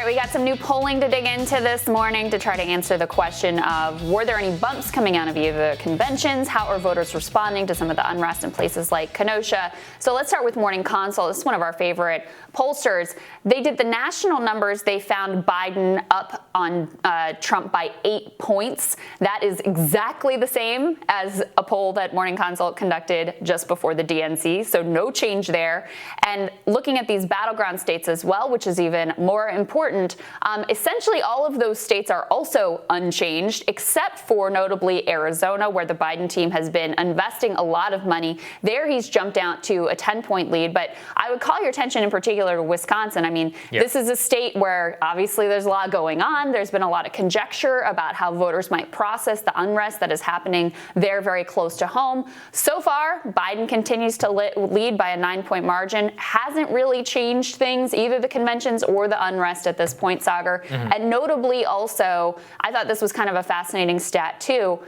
right, we got some new polling to dig into this morning to try to answer the question of, were there any bumps coming out of either the conventions? How are voters responding to some of the unrest in places like Kenosha? So let's start with Morning Consult. This is one of our favorite pollsters. They did the national numbers. They found Biden up on Trump by 8 points. That is exactly the same as a poll that Morning Consult conducted just before the DNC, so no change there. And looking at these battleground states as well, which is even more important, essentially all of those states are also unchanged, except for notably Arizona, where the Biden team has been investing a lot of money. There he's jumped out to a 10-point lead, but I would call your attention in particular to Wisconsin. I mean, This is a state where obviously there's a lot going on. There's been a lot of conjecture about how voters might process the unrest that is happening there very close to home. So far, Biden continues to lead by a 9-point margin. Hasn't really changed things, either the conventions or the unrest at this point, Saagar. And notably also, I thought this was kind of a fascinating stat too.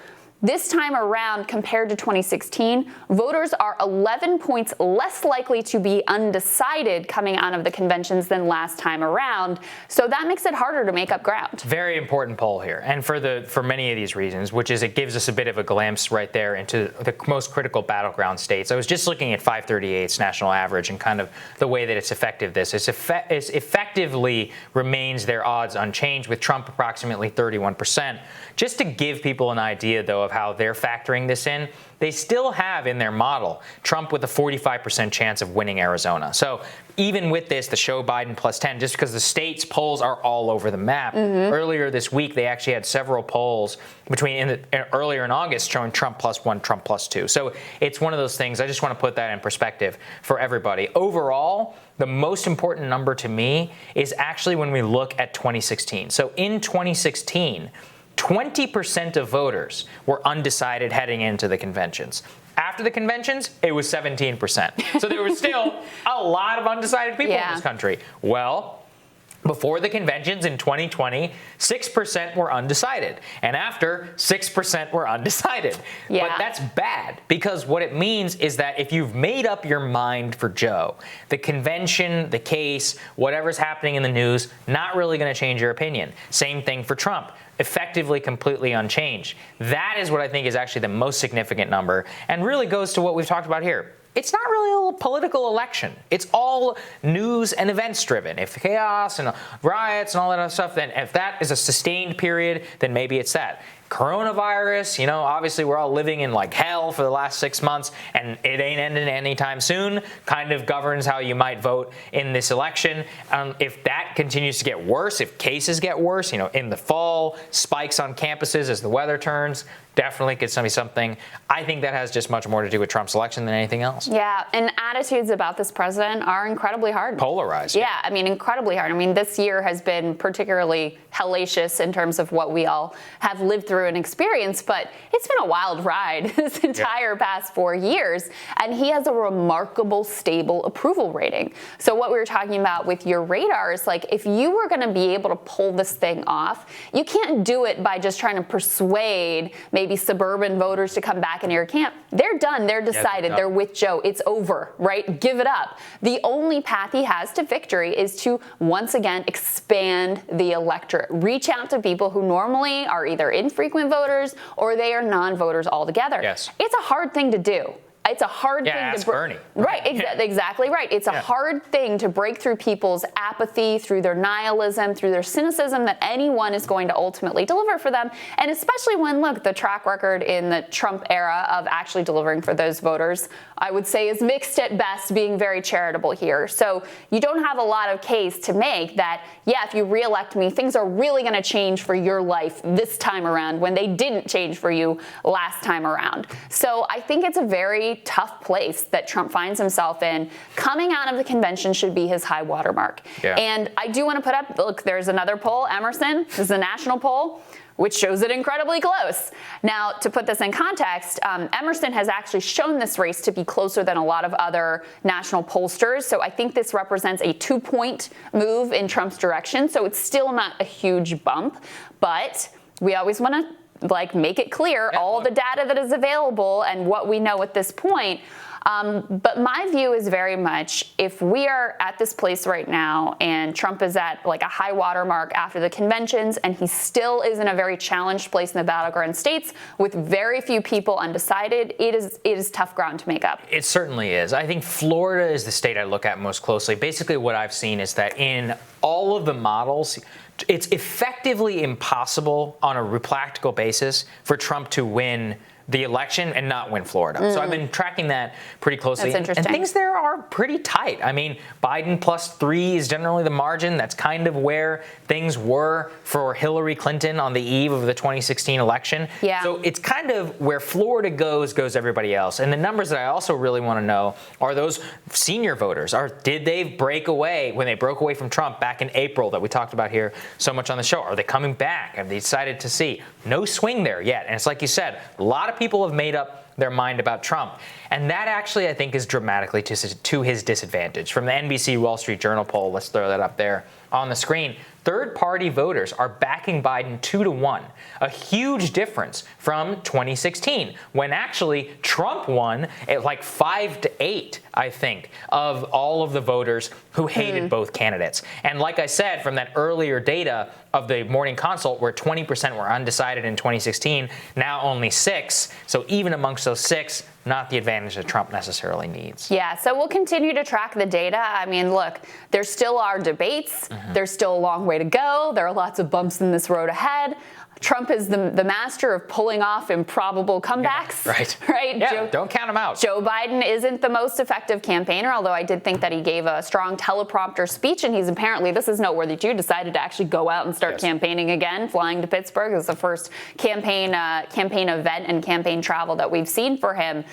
This time around, compared to 2016, voters are 11 points less likely to be undecided coming out of the conventions than last time around. So that makes it harder to make up ground. Very important poll here, and for many of these reasons, which is it gives us a bit of a glimpse right there into the most critical battleground states. I was just looking at 538's national average and kind of the way that it's effective. It effectively remains their odds unchanged, with Trump approximately 31%. Just to give people an idea, though, of how they're factoring this in, they still have in their model Trump with a 45% chance of winning Arizona. So even with this, the show Biden plus 10, just because the state's polls are all over the map. Earlier this week, they actually had several polls earlier in August showing Trump plus 1, Trump plus 2. So it's one of those things. I just want to put that in perspective for everybody. Overall, the most important number to me is actually when we look at 2016. So in 2016, 20% of voters were undecided heading into the conventions. After the conventions, it was 17%. So there was still a lot of undecided people in this country. Well, before the conventions in 2020, 6% were undecided. And after, 6% were undecided. But that's bad, because what it means is that if you've made up your mind for Joe, the convention, the case, whatever's happening in the news, not really going to change your opinion. Same thing for Trump. Effectively completely unchanged. That is what I think is actually the most significant number, and really goes to what we've talked about here. It's not really a political election. It's all news and events driven. If chaos and riots and all that other stuff, then if that is a sustained period, then maybe it's that. Coronavirus, obviously we're all living in like hell for the last 6 months, and it ain't ending anytime soon, kind of governs how you might vote in this election. If that continues to get worse, if cases get worse, in the fall, spikes on campuses as the weather turns, definitely could be something. I think that has just much more to do with Trump's election than anything else. Yeah, and attitudes about this president are incredibly hard. Polarized. Yeah, I mean, incredibly hard. I mean, this year has been particularly hellacious in terms of what we all have lived through and experienced, but it's been a wild ride this entire past 4 years, and he has a remarkable, stable approval rating. So what we were talking about with your radar is, like, if you were going to be able to pull this thing off, you can't do it by just trying to persuade maybe suburban voters to come back into your camp. They're done. They're decided. They're with Joe. It's over, right? Give it up. The only path he has to victory is to once again expand the electorate. Reach out to people who normally are either infrequent voters or they are non-voters altogether. Yes. It's a hard thing to do. It's a hard thing ask to Bernie. Right, exactly right. It's a hard thing to break through people's apathy, through their nihilism, through their cynicism that anyone is going to ultimately deliver for them. And especially when, look, the track record in the Trump era of actually delivering for those voters, I would say, is mixed at best, being very charitable here. So you don't have a lot of case to make that, if you reelect me, things are really going to change for your life this time around when they didn't change for you last time around. So I think it's a very tough place that Trump finds himself in. Coming out of the convention should be his high watermark. And I do want to put up, look, there's another poll, Emerson. This is a national poll, which shows it incredibly close. Now, to put this in context, Emerson has actually shown this race to be closer than a lot of other national pollsters. So I think this represents a 2-point move in Trump's direction. So it's still not a huge bump, but we always want to make it clear all the data that is available and what we know at this point. But my view is very much, if we are at this place right now and Trump is at like a high water mark after the conventions and he still is in a very challenged place in the battleground states with very few people undecided, it is tough ground to make up. It certainly is. I think Florida is the state I look at most closely. Basically what I've seen is that in all of the models, it's effectively impossible on a practical basis for Trump to win the election and not win Florida. So I've been tracking that pretty closely. That's interesting. And things there are pretty tight. I mean, Biden +3 is generally the margin. That's kind of where things were for Hillary Clinton on the eve of the 2016 election. Yeah. So it's kind of where Florida goes everybody else. And the numbers that I also really want to know are those senior voters. Did they break away when they broke away from Trump back in April that we talked about here so much on the show? Are they coming back? Have they decided to see? No swing there yet. And it's like you said, a lot of people have made up their mind about Trump. And that actually, I think, is dramatically to his disadvantage. From the NBC Wall Street Journal poll, let's throw that up there on the screen, third-party voters are backing Biden 2-1, a huge difference from 2016, when actually Trump won at like 5-8, I think, of all of the voters who hated both candidates. And like I said, from that earlier data of the Morning Consult, where 20% were undecided in 2016, now only 6. So even amongst those 6, not the advantage that Trump necessarily needs. Yeah, so we'll continue to track the data. I mean, look, there still are debates. There's still a long way to go. There are lots of bumps in this road ahead. Trump is the master of pulling off improbable comebacks. Yeah, Right? Yeah, don't count him out. Joe Biden isn't the most effective campaigner, although I did think that he gave a strong teleprompter speech, and he's apparently, this is noteworthy too, decided to actually go out and start campaigning again, flying to Pittsburgh. This is the first campaign event and campaign travel that we've seen for him.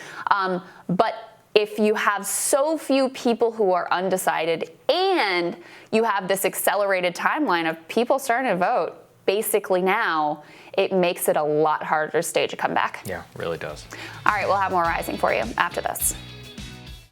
But if you have so few people who are undecided and you have this accelerated timeline of people starting to vote, basically now, it makes it a lot harder to stage a comeback. Yeah, really does. All right, we'll have more Rising for you after this.